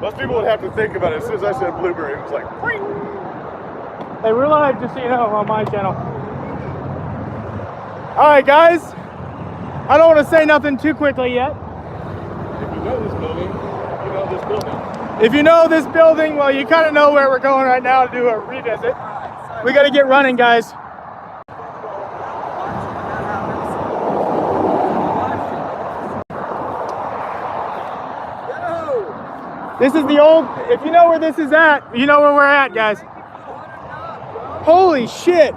Most people would have to think about it. As soon as I said blueberry, it was like, Pring! Hey, we're live, just so you know, on my channel. All right, guys. I don't want to say nothing too quickly yet. If you know this building, you know this building. If you know this building, well, you kind of know where we're going right now to do a revisit. We got to get running, guys. This is the old, if you know where this is at, you know where we're at, guys. Holy shit.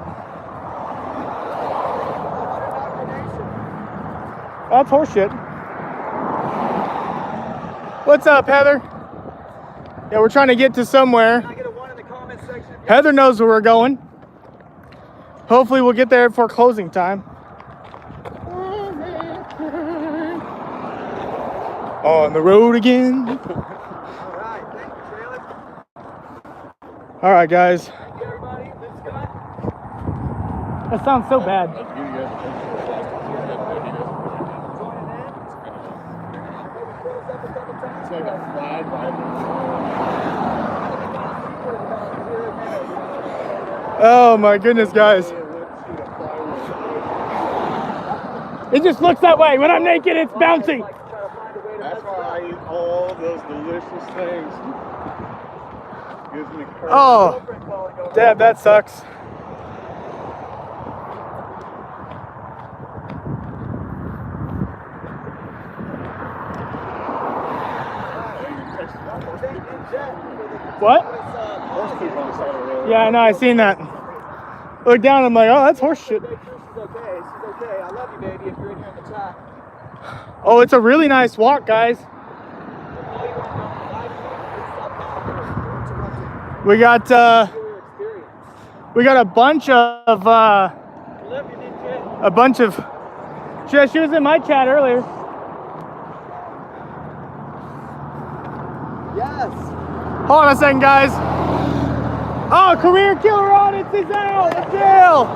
That's horseshit. What's up, Heather? Yeah, we're trying to get to somewhere. Can I get a 1 in the comment section? Heather knows where we're going. Hopefully we'll get there before closing time. On the road again. Alright, thank you, trailer. Alright, guys. Thank you, everybody. This is Scott. That sounds so bad. Joining in. Maybe close up a couple times. It's like a flag by Oh my goodness, guys. It just looks that way. When I'm naked, it's bouncy. That's why I eat all those delicious things. Gives me courage. Oh, Deb, that sucks. What? Yeah, I know. I seen that. Look down. I'm like, oh, that's horse shit. She's okay. She's okay. I love you, baby, if you're in here in the chat. Oh, it's a really nice walk, guys. We got a bunch of she was in my chat earlier. Yes. Hold on a second, guys. Oh, career killer audits is out. The jail.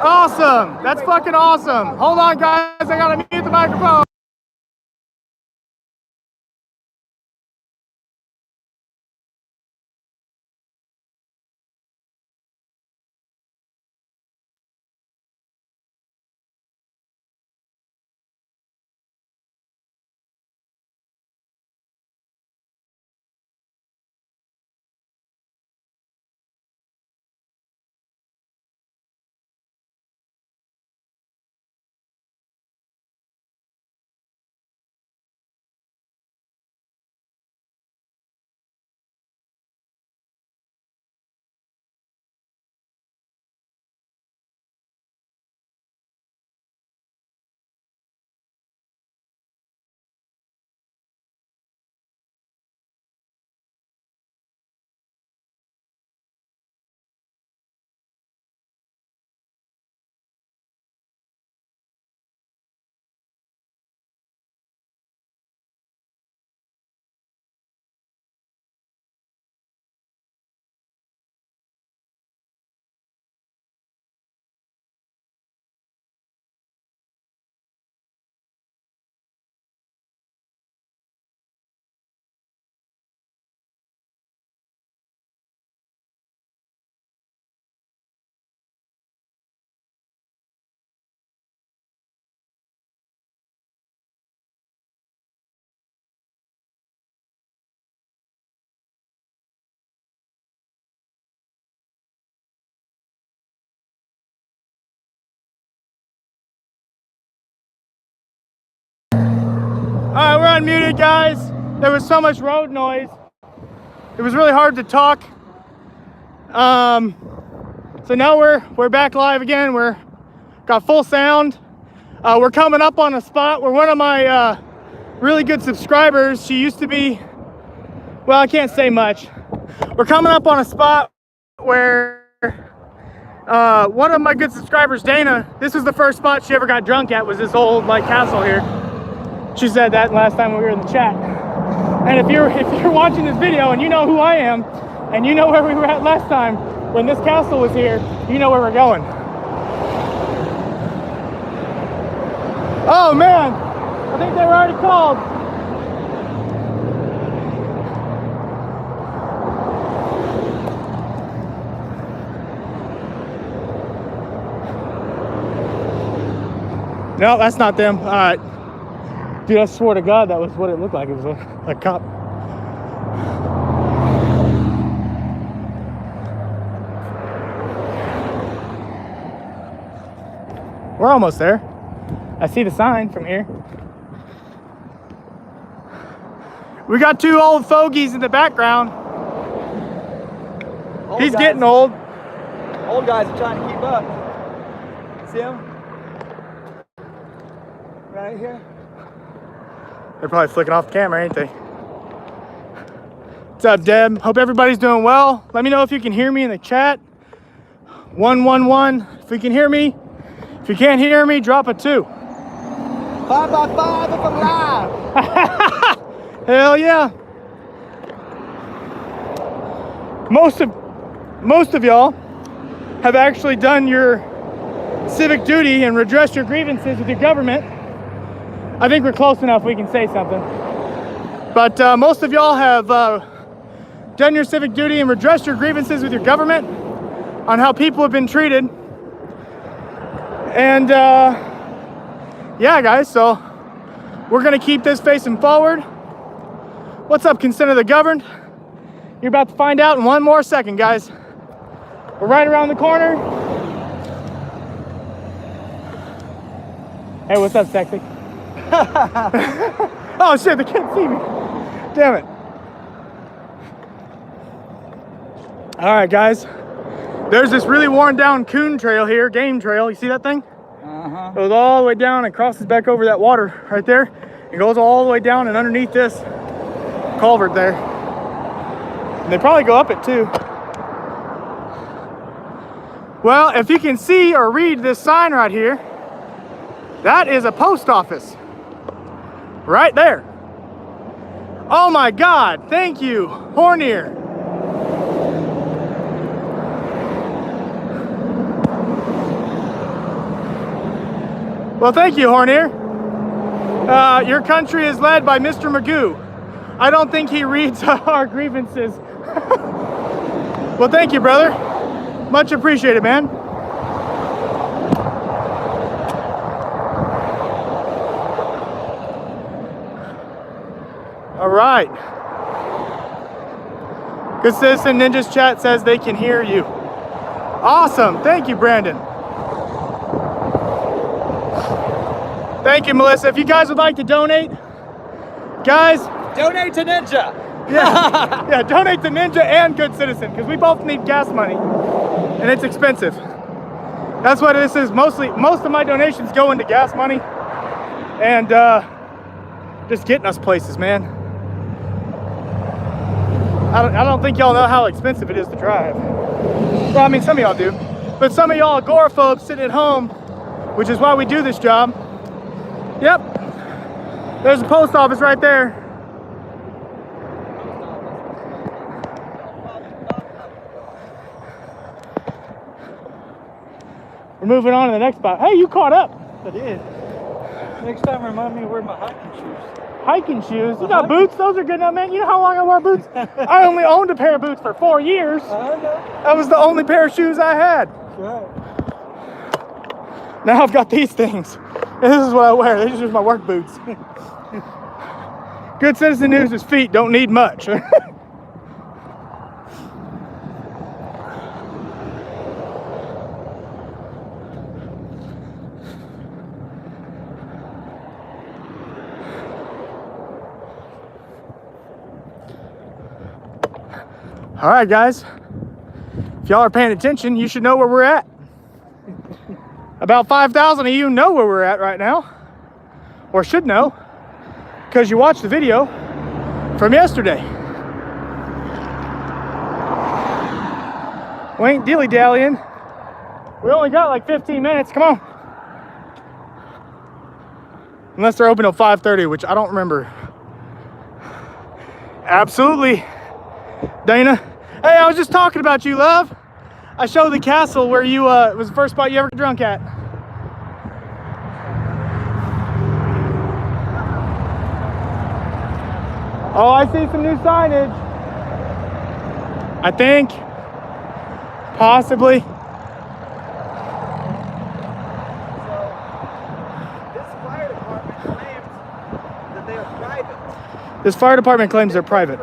Awesome. That's fucking awesome. Hold on, guys. I gotta mute the microphone. All right, we're unmuted, guys. There was so much road noise. It was really hard to talk. So now we're back live again. We're got full sound. We're coming up on a spot where one of my really good subscribers, she used to be, well, I can't say much. We're coming up on a spot where one of my good subscribers, Dana, this was the first spot she ever got drunk at, was this old like castle here. She said that last time we were in the chat. And if you're watching this video and you know who I am, and you know where we were at last time when this castle was here, you know where we're going. Oh man, I think they were already called. No, that's not them. All right. Dude, I swear to God, that was what it looked like. It was a cop. We're almost there. I see the sign from here. We got two old fogies in the background. He's getting old. Old guys are trying to keep up. See him? Right here. They're probably flicking off the camera, ain't they? What's up, Deb? Hope everybody's doing well. Let me know if you can hear me in the chat. 111 if you can hear me. If you can't hear me, drop a 2. 5x5 if I'm live. Hell yeah. Most of y'all have actually done your civic duty and redressed your grievances with your government. I think we're close enough we can say something. But most of y'all have done your civic duty and redressed your grievances with your government on how people have been treated. And yeah, guys, so we're gonna keep this facing forward. What's up, consent of the governed? You're about to find out in one more second, guys. We're right around the corner. Hey, what's up, sexy? Oh shit, they can't see me. Damn it. All right, guys. There's this really worn down coon trail here, game trail. You see that thing? Uh-huh. Goes all the way down and crosses back over that water right there. It goes all the way down and underneath this culvert there. And they probably go up it too. Well, if you can see or read this sign right here, that is a post office. Right there. Oh my God, thank you, Hornier. Well, thank you, Hornier. Your country is led by Mr. Magoo. I don't think he reads our grievances. Well, thank you, brother. Much appreciated, man. All right. Good Citizen Ninjas chat says they can hear you. Awesome. Thank you, Brandon. Thank you, Melissa. If you guys would like to donate, guys. Donate to Ninja. Yeah, donate to Ninja and Good Citizen, because we both need gas money and it's expensive. That's what this is. Most of my donations go into gas money and just getting us places, man. I don't think y'all know how expensive it is to drive. Well, I mean, some of y'all do, but some of y'all agoraphobes sitting at home, which is why we do this job. Yep, there's a post office right there. We're moving on to the next spot. Hey, you caught up. I did. Next time, remind me to wear my hiking shoes. Hiking shoes? You got boots? Those are good enough, man. You know how long I wore boots? I only owned a pair of boots for 4 years. I know. That was the only pair of shoes I had. That's right. Now I've got these things. And this is what I wear. These are just my work boots. Good Citizen News' feet don't need much. All right, guys. If y'all are paying attention, you should know where we're at. About 5,000 of you know where we're at right now, or should know, because you watched the video from yesterday. We ain't dilly-dallying. We only got like 15 minutes, come on. Unless they're open till 5:30, which I don't remember. Absolutely, Dana. Hey, I was just talking about you, love. I showed the castle where you, it was the first spot you ever got drunk at. Oh, I see some new signage. I think. Possibly. So, This fire department claims they're private.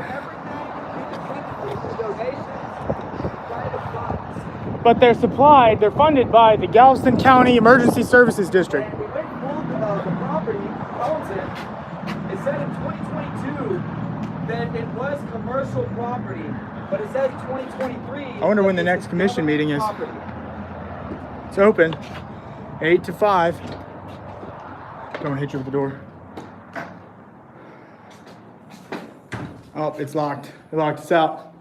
But they're funded by the Galveston County Emergency Services District. And we went and pulled the property, owns it. It said in 2022 that it was commercial property, but it says 2023. I wonder when the next commission meeting is. It's open, 8 to 5. Don't hit you with the door. Oh, it's locked. They locked us out.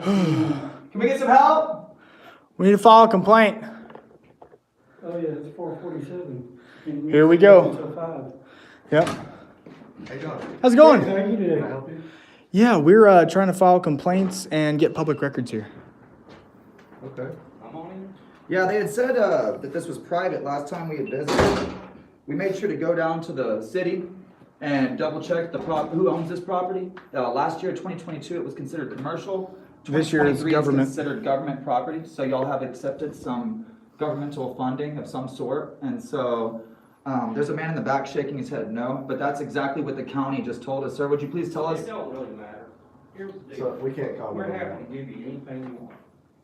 Can we get some help? We need to file a complaint. Oh yeah, it's 4:47. Here we go. Until 5. Yep. How you doing? How's it going? How you today? Can I help you? Yeah, we're trying to file complaints and get public records here. Okay. Yeah, they had said that this was private last time we had visited. We made sure to go down to the city and double check who owns this property. Last year, 2022, it was considered commercial. This year is 2023 government. It's considered government property. So y'all have accepted some governmental funding of some sort. And so there's a man in the back shaking his head no, but that's exactly what the county just told us. Sir, would you please tell us? It don't really matter. Here's the deal. So we can't comment We're on happy that. to give you anything you want.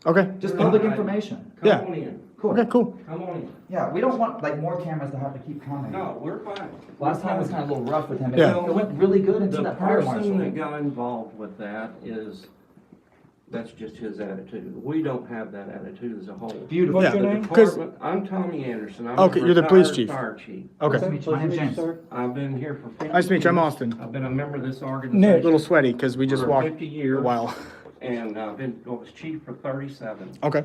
Okay. Just public information. Come Yeah. on in. Cool. Okay, cool. Come on in. Yeah, we don't want like more cameras to have to keep coming. No, we're fine. Last time was kind of a little rough with him. Yeah. It went really good until The that fire person that marshal. got involved with that that's just his attitude. We don't have that attitude as a whole. Beautiful. Yeah. The Because- department, I'm Tommy Anderson. I'm Okay, a you're the police retired chief. Fire chief. Okay. Nice to meet you. My name's James. I've been here for 50 Nice to meet you. I'm years. Austin. I've been a member of this A organization. little sweaty because we just for walked 50 a years. while. And I was chief for 37. Okay.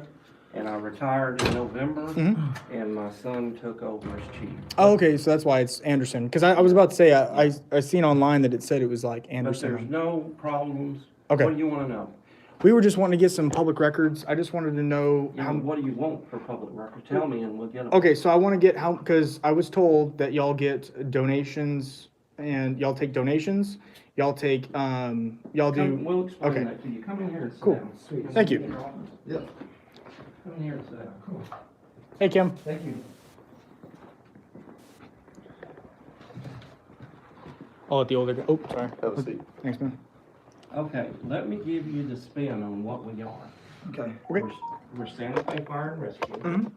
And I retired in November, Mhm. and my son took over as chief. Oh, okay, so that's why it's Anderson. Because I was about to say, I seen online that it said it was like But there's Anderson. no problems. Okay. What do you want to know? We were just wanting to get some public records. I just wanted to know how. What do you want for public record? Tell me and we'll get them. Okay, so I want to get how, because I was told that y'all get donations and y'all take donations. Y'all take, y'all do. We'll explain okay. that to you. Come in here and sit Cool. down. Sweet. Thank you. Yeah. Come in here and sit down. Cool. Hey, Kim. Thank you. I'll let the older guy. Oh, sorry. Have a seat. Thanks, man. Okay, let me give you the spin on what we are. Okay. Okay. We're Santa Fe Fire and Rescue. Mhm.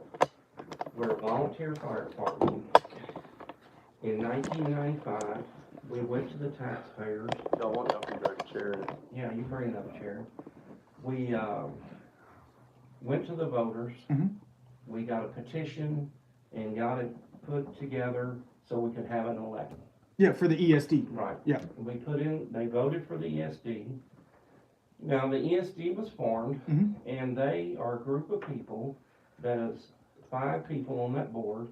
We're a volunteer fire department. In 1995, we went to the taxpayers. Y'all want to help you direct chair? Yeah, you bring it up, Chair. We went to the voters. Mhm. We got a petition and got it put together so we could have an election. Yeah, for the ESD. Right. Yeah. They voted for the ESD. Now, the ESD was formed, Mhm. and they are a group of people that is 5 people on that board,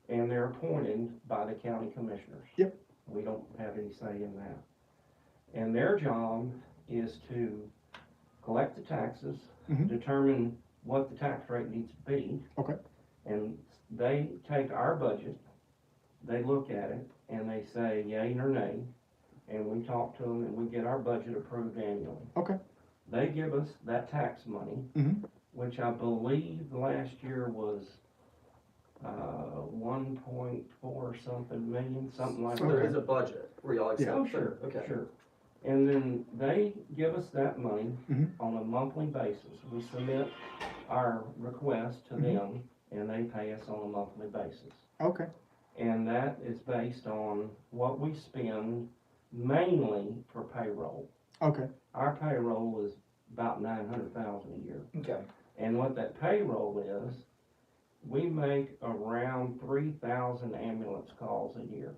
and they're appointed by the county commissioners. Yep. We don't have any say in that. And their job is to collect the taxes, Mhm. determine what the tax rate needs to be. Okay. And they take our budget, they look at it, and they say yay or nay, and we talk to them and we get our budget approved annually. Okay. They give us that tax money, Mhm. which I believe last year was 1.4 something million, something like So that. there is a budget where y'all accept. Oh, sure, Okay. sure. And then they give us that money Mhm. on a monthly basis. We submit our request to Mhm. them, and they pay us on a monthly basis. Okay. And that is based on what we spend mainly for payroll. Okay. Our payroll is about 900,000 a year. Okay. And what that payroll is, we make around 3,000 ambulance calls a year.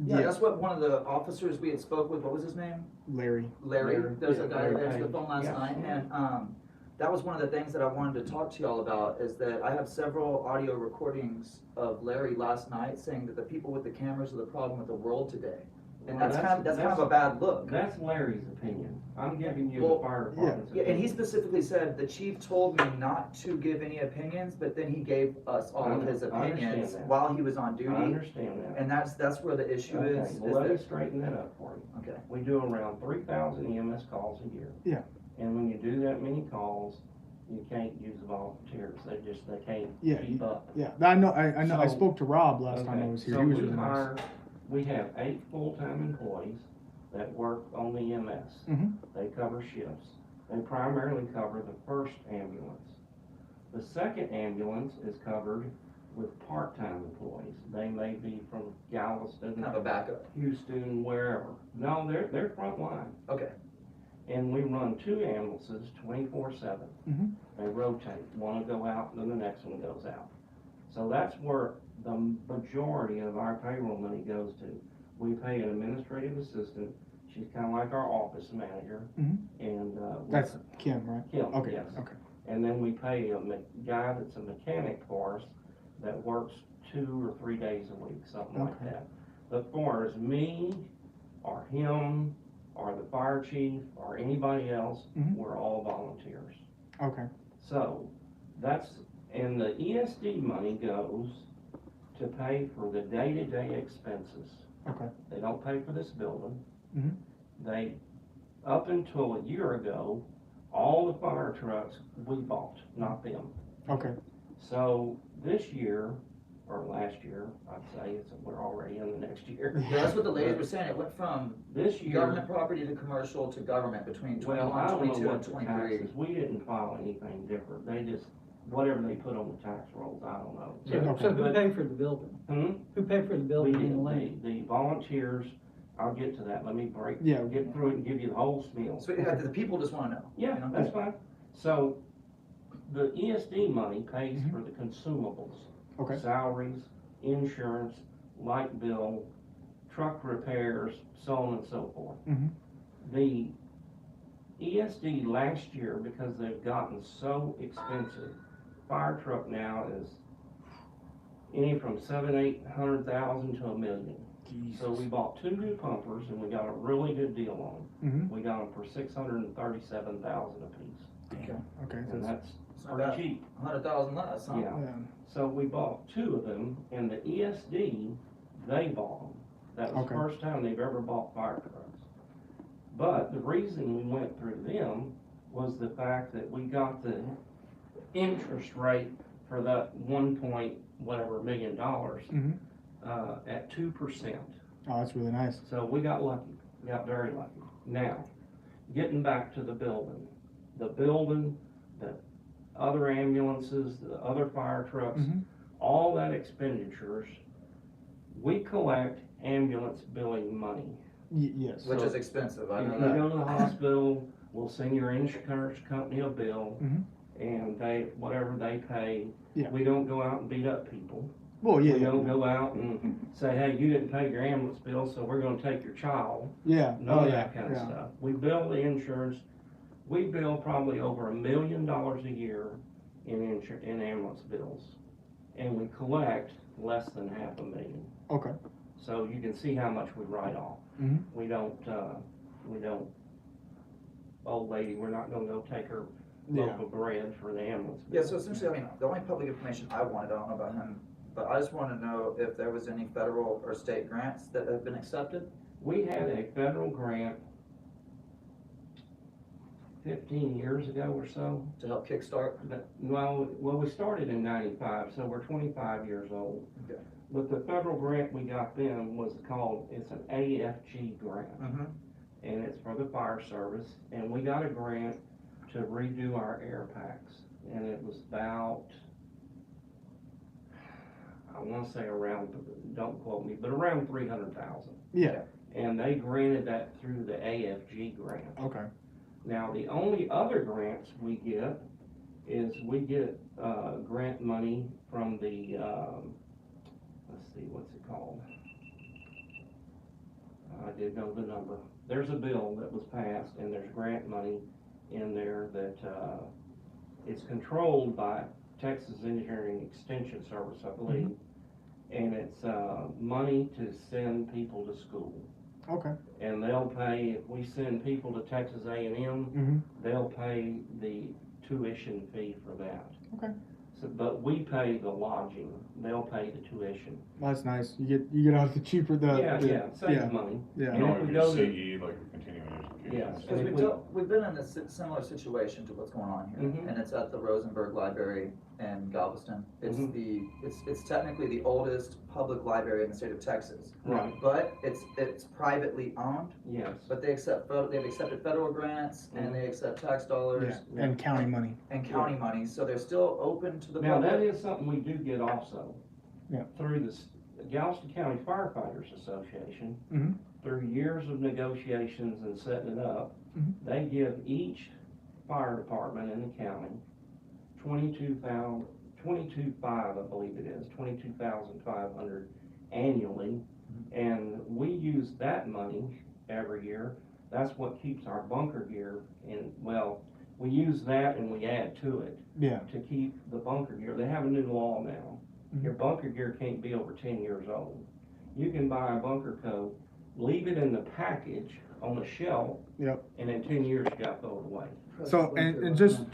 Yeah, that's what one of the officers we had spoke with, what was his name? Larry. Larry. Larry, There's yeah, a guy that Larry answered the Page. phone last Yeah. night, and that was one of the things that I wanted to talk to y'all about, is that I have several audio recordings of Larry last night saying that the people with the cameras are the problem with the world today. And Well, that's kind of a bad look. That's Larry's opinion. I'm giving you Well, the fire department's Yeah, and he opinion. specifically said, the chief told me not to give any opinions, but then he gave us all of his I understand opinions that. while he was on I duty. understand that. And that's where the issue Okay, is well, let me that, straighten that up for you. okay. We do around 3,000 EMS calls a year. Yeah. And when you do that many calls, you can't use volunteers. They can't Yeah, keep up. Yeah, I know. I know. I So- spoke to Rob last time I Okay, was here. so He was we really nice. we have 8 full-time employees, that work on the EMS. Mhm. They cover shifts. They primarily cover the first ambulance. The second ambulance is covered with part-time employees. They may be from Galveston, Kind of a backup. Houston, wherever. No, they're front line. Okay. And we run 2 ambulances 24/7. Mhm. They rotate. One will go out, and then the next one goes out. So that's where the majority of our payroll money goes to. We pay an administrative assistant. She's kind of like our office manager. Mhm. And That's Kim, right? Kim, Okay. yes. Okay. And then we pay a guy that's a mechanic for us that works 2 or 3 days a week, something like Okay. that. But for as me, or him, or the fire chief, or anybody else, Mhm. we're all volunteers. Okay. So that's, and the ESD money goes to pay for the day-to-day expenses. Okay. They don't pay for this building. Mhm. They, up until a year ago, all the fire trucks we bought, not them. Okay. So this year, or last year, I'd say, we're already in the next year. Yeah, that's what the ladies were saying. It went from This year, government property to commercial to government between well, I 21, don't know 22, what and the 23. taxes, we didn't file anything different. They just, whatever they put on the tax rolls, I don't know. Okay. So who paid for the building? Hmm? Who paid for the We building and the did, land? the volunteers, I'll get to that, let me Yeah. get through it and give you the whole spiel. So yeah, the people just want to know. Yeah, you know? that's fine. So, the ESD money pays Mhm. for the consumables. Okay. Salaries, insurance, light bill, truck repairs, so on and so forth. Mhm. The ESD last year, because they've gotten so expensive, fire truck now is any from 700,000 to 800,000 to $1 million. So we bought 2 new pumpers and we got a really good deal on them. Mhm. We got them for 637,000 apiece, Damn. Okay. and that's It's not pretty bad. cheap. 100,000 less, huh? Yeah. Yeah. So we bought 2 of them, and the ESD, they bought them. That was Okay. the first time they've ever bought fire trucks. But the reason we went through them was the fact that we got the interest rate for that 1 point whatever million dollars Mhm. at 2%. Oh, that's really nice. So we got lucky, got very lucky. Now, getting back to the building, the other ambulances, the other fire trucks, Mhm. all that expenditures, we collect ambulance billing money. Yes. Which So- is expensive, I If know you that. go to the hospital, we'll send your insurance company a bill, Mhm. and whatever they pay. Yeah. We don't go out and beat up people. Well, yeah. We Yeah. don't go out and say, hey, you didn't pay your ambulance bill, so we're gonna take your child. Yeah. None Oh, of yeah. that kind of Yeah. stuff. We bill the insurance, we bill probably over $1 million a year in ambulance bills. And we collect less than $500,000. Okay. So you can see how much we write off. Mhm. We don't, old lady, we're not gonna go take her Yeah. loaf of bread for the ambulance Yeah, bill. so essentially, I mean, the only public information I wanted, I don't know about him, but I just want to know if there was any federal or state grants that have been accepted. We had a federal grant 15 years ago or so. To help kickstart. Well, we started in 95, so we're 25 years old. Okay. But the federal grant we got then was called, it's an AFG grant, Mm-hmm. and it's for the fire service. And we got a grant to redo our air packs, and it was about, I want to say around, don't quote me, but around 300,000. Yeah. And they granted that through the AFG grant. Okay. Now, the only other grants we get is we get, grant money from the, let's see, what's it called? I did know the number. There's a bill that was passed and there's grant money in there that, it's controlled by Texas Engineering Extension Service, I believe. And it's, money to send people to school. Okay. And they'll pay, if we send people to Texas A&M, Mhm. they'll pay the tuition fee for that. Okay. So, but we pay the lodging, they'll pay the tuition. That's nice. You get out the cheaper Yeah, it saves money. Yeah. And if we go to, CE, like a continuing education. yeah, Yes. Because And if we've been in a similar situation to what's going on here, Mhm. and it's at the Rosenberg Library in Galveston. It's Mhm. it's technically the oldest public library in the state of Texas. Right. But it's privately owned, Yes. but they've accepted federal grants and they accept tax dollars Yeah, and county money. and county money, so they're still open to the Now, that public. is something we do get also. Yeah. Through the Galveston County Firefighters Association, Mhm. through years of negotiations and setting it up, Mhm. they give each fire department in the county 22,500, I believe it is, 22,500 annually. And we use that money every year. That's what keeps our bunker gear in, well, we use that and we add to it Yeah. to keep the bunker gear. They have a new law now. Mhm. Your bunker gear can't be over 10 years old. You can buy a bunker coat, leave it in the package on the shelf, Yep. and in 10 years you got to throw it away. So and just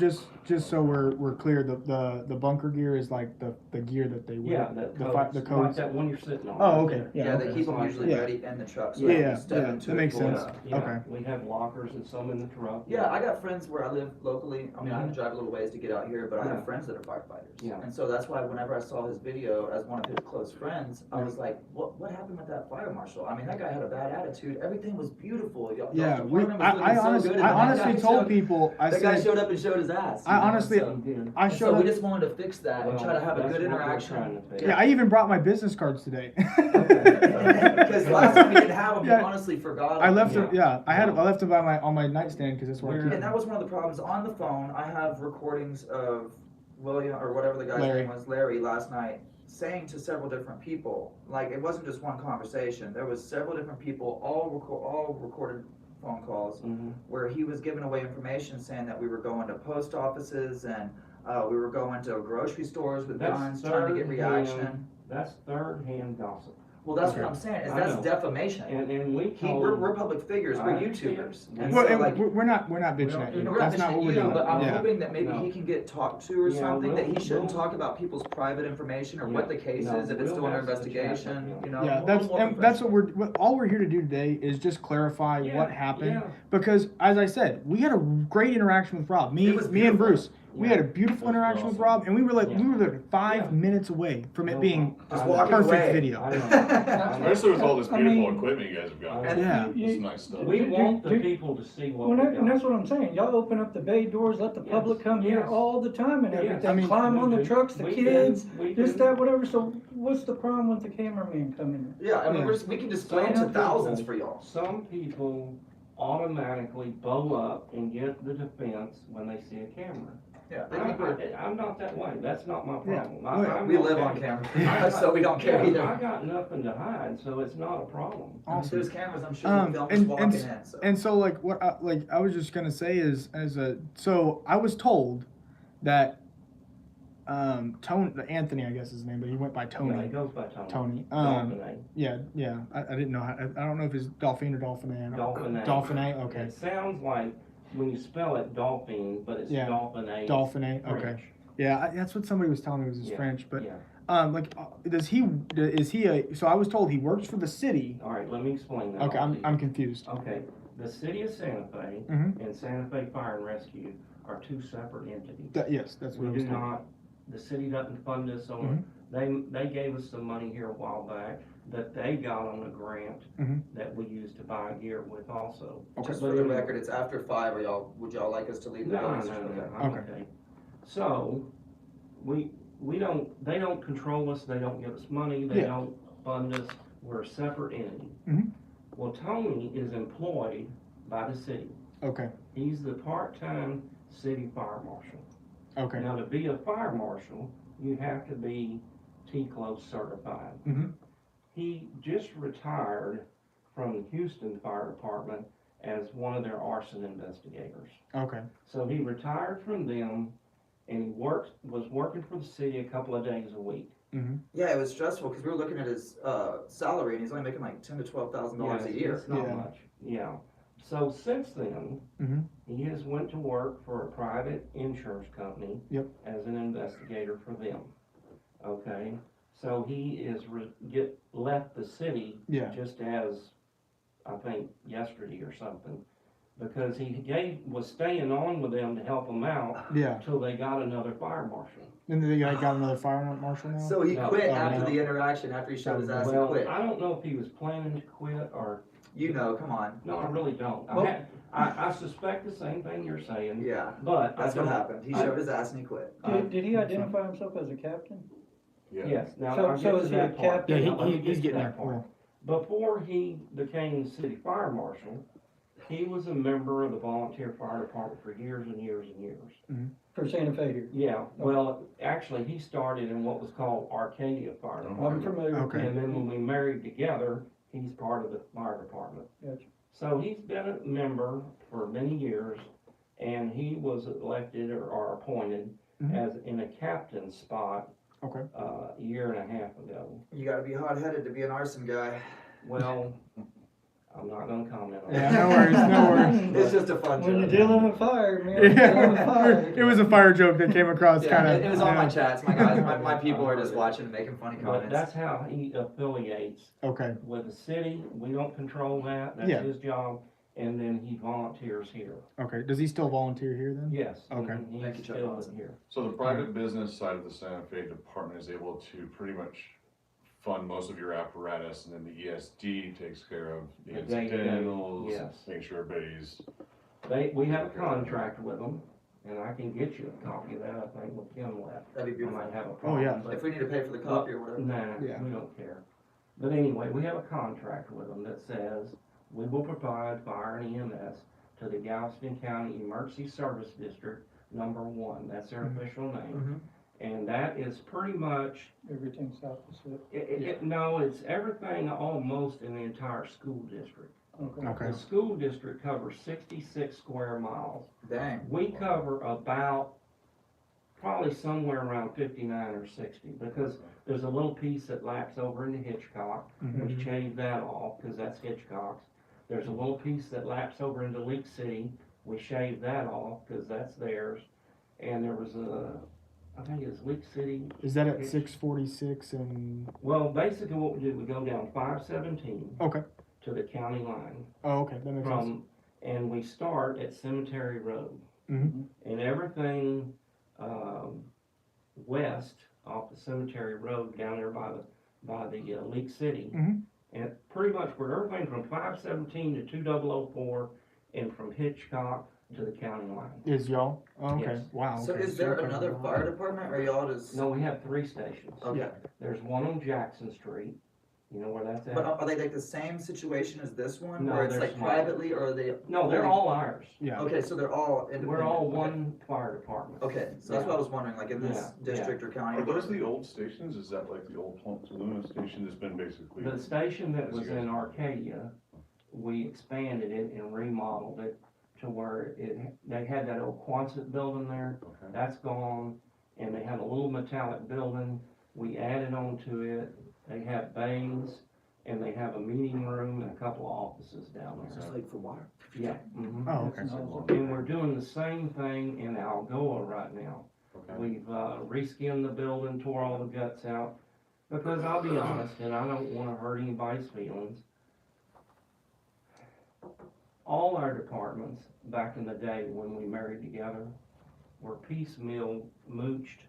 so we're clear, the bunker gear is like the gear that they wear. Yeah, the like codes. that one you're sitting on. Oh, right okay. there. Yeah, Yeah, okay. they keep them Like usually that. ready in the truck, so Yeah, you yeah, can step yeah, into that it. makes pull it sense. out. Yeah, Okay. we have lockers and some in the truck. Yeah, I got friends where I live locally. I mean, I have to drive a little ways to get out here, but I Yeah. have friends that are firefighters. Yeah. And so that's why whenever I saw his video as one of his close friends, I was like, what happened with that fire marshal? I mean, that guy had a bad attitude. Everything was beautiful. Y'all's Yeah, department was I looking so honestly, good, and I then that honestly guy told showed- people, I that guy said, showed up and showed his ass. I honestly- so, You did. I and so showed we up. just wanted to fix that and Well, try to have a that's good what we're interaction. trying to fix. Yeah, I even brought my business cards today. Because last time we didn't have them, Yeah. we honestly forgot. I left them. them. Yeah, I left them on my nightstand because that's where I keep And that them. was one of the problems. On the phone, I have recordings of William, or whatever the guy's Larry. name was, Larry, last night, saying to several different people, like, it wasn't just one conversation. There was several different people, all recorded phone calls, Mhm. where he was giving away information saying that we were going to post offices and we were going to grocery stores with guns, trying to get reaction. That's third-hand gossip. Well, that's Okay. what I'm saying, is I that's know. defamation. And we told. We're public figures, we're I understand. YouTubers. Well, And Well, so, and like, we're not bitching don't- at you. we're not That's not what we're you, doing. but I'm Yeah. hoping that maybe No. he can get talked to or Yeah, something, that he we'll- shouldn't we'll- talk about people's private information or Yeah. what the case No, is, if it's we'll still under have to chat investigation, with him. you know? Yeah, a that's little more what all we're here to do today is just clarify Yeah, what happened yeah. because as I said, we had a great interaction with Rob. It Me was and beautiful. Bruce. We Yeah. had a beautiful That's interaction with awesome. Rob, and we were like Yeah. we were like 5 Yeah. minutes away from it No being problem. Just I know. walking perfect away. video. I know. Especially with all this I beautiful mean- equipment you guys have got. And- Yeah. It's nice stuff. We Do- want the do- people to see what Well, we and that's got. what I'm saying, y'all open up the bay doors, let the Yes, public come here yes. all the time and Yes. everything, I mean, climb on the We do. trucks, the We do. kids, We this, do. that, whatever, so what's the problem with the cameraman coming in? Yeah, I mean, Yeah. we can display it to Some thousands people- for y'all. Some people automatically bow up and get the defense when they see a camera. Yeah, they think we're, I'm not that way. That's not my Yeah. problem. Well, I'm we okay. live on camera, so we don't care Yeah, I either. got nothing to hide, so it's not a problem. I mean, Awesome. there's cameras, I'm sure the film is and- walking in, so. And so like what I was just gonna say is so I was told that Tony Anthony I guess is his name, but he went by Tony. Yeah, it goes by Tony. Tony. Dolphin Yeah. I didn't know how. I don't know if it's Dolphin or Dolphin. Dolphin A. Dolphin A. Okay. It sounds like when you spell it dolphin, but it's Yeah. Dolphin A. Dolphin A. Okay. French. Yeah, that's what somebody was telling me was his Yeah, French, but Yeah. like, is he a? So I was told he works for the city. All right, let me explain that. Okay, all to you. I'm confused. Okay, the city of Santa Fe Mhm. and Santa Fe Fire and Rescue are two separate entities. Yes, that's what We I was do told. not, the city doesn't fund us on, they gave us some money here a while back that they got on a grant Mhm. that we used to buy gear with also. Just But for the anyway- record, it's after 5, would y'all like us to leave the No, building? I'm Okay. okay. So, we don't, they don't control us, they don't give us money, they Yeah. don't fund us, we're a separate entity. Mhm. Well, Tony is employed by the city. Okay. He's the part-time city fire marshal. Okay. Now, to be a fire marshal, you have to be T-Close certified. Mhm. He just retired from the Houston Fire Department as one of their arson investigators. Okay. So he retired from them and he was working for the city a couple of days a week. Mhm. Yeah, it was stressful, because we were looking at his, salary, and he's only making like $10,000 to $12,000 a year. It's not Yeah. much, yeah. So since then, Mhm. he has went to work for a private insurance company. Yep. As an investigator for them. Okay, so he is left the city Yeah. just as, I think, yesterday or something. because he was staying on with them to help them out Yeah. until they got another fire marshal. And then they got another fire marshal now? So he No. quit Oh, after no. the interaction, after he showed his ass, he Well, quit. I don't know if he was planning to quit or, You know, come on. no, I really don't. I suspect the same thing you're saying, Yeah, but I that's what don't. happened. He showed his ass and he quit. Did he identify himself as a captain? Yes, now So- I'll so get to is he a that part. captain? Yeah, Now, let me he's get to getting that there. part. Before he became city fire marshal, he was a member of the volunteer fire department for years and years and years. For Santa Fe here? Yeah, well, actually, he started in what was called Arcadia Fire I'm Department. familiar. Okay. And then when we married together, he's part of the fire department. Gotcha. So he's been a member for many years, and he was elected or appointed Mhm. as in a captain's spot Okay. a year and a half ago. You gotta be hot-headed to be an arson guy. Well, I'm not gonna comment on Yeah, that. no worries, no worries. It's just a fun When you're joke. dealing with fire, man, you're dealing with Yeah, fire. it was a fire joke that came across Yeah, kind of. it was on my chats, my guys, my people are just watching and making funny But comments. that's how he affiliates Okay. with the city. We don't control that, that's Yeah. his job, and then he volunteers here. Okay. Does he still volunteer here then? Yes. Okay. He's Thank you, Chuck still Watson. here. So the private business side of the Santa Fe department is able to pretty much fund most of your apparatus, and then the ESD takes care of the The day-to-day, incidentals, yes. make sure everybody's. We have a contract with them, and I can get you a copy of that, I think, with Kim left. That'd be I might beautiful. have a problem. yeah. but- If we need to pay for the copy or whatever. Nah, Yeah. we don't care. But anyway, we have a contract with them that says we will provide fire and EMS to the Galveston County Emergency Service District number 1. That's their official name. Mhm. And that is pretty much, Everything south of Sip. no, it's everything almost in the entire school district. Okay. Okay. The school district covers 66 square miles. Dang. We cover about, probably somewhere around 59 or 60, because there's a little piece that laps over into Hitchcock, Mhm. which shaved that off, because that's Hitchcock's. There's a little piece that laps over into Leak City, we shaved that off, because that's theirs. And there was I think it's Leak City. Is that at 646 and? Well, basically what we do, we go down 517 Okay. to the county line, Oh, okay. That makes sense. and we start at Cemetery Road. Mhm. And everything, west off the Cemetery Road down there by the Leak City. Mhm. And pretty much we're everything from 517 to 2004 and from Hitchcock to the county line. Is y'all? Oh, okay. Yes. Wow. So okay. is there okay. another fire department or y'all just? No, we have 3 stations. Okay, There's one on Jackson Street, you know where that's but at? are they like the same situation as this one, No, where it's they're like smaller. privately, or are they? No, they're all ours. Yeah. Okay, so they're all independent. We're all Okay. one fire department. Okay, so that's what I was wondering, like in this Yeah, yeah. district or county. Are those the old stations? Is that like the old Luna station that's been basically? The station that Yes, was you guys- in Arcadia, we expanded it and remodeled it to where they had that old Quonset building there, Okay. that's gone, and they had a little metallic building, we added on to it, they have bays, and they have a meeting room and a couple of offices down Just there. like for water. Yeah. mhm. Oh, okay. That's awesome. And we're doing the same thing in Algoa right now. Okay. We've reskinned the building, tore all the guts out, because I'll be honest, and I don't wanna hurt anybody's feelings. All our departments, back in the day when we married together, were piecemeal mooched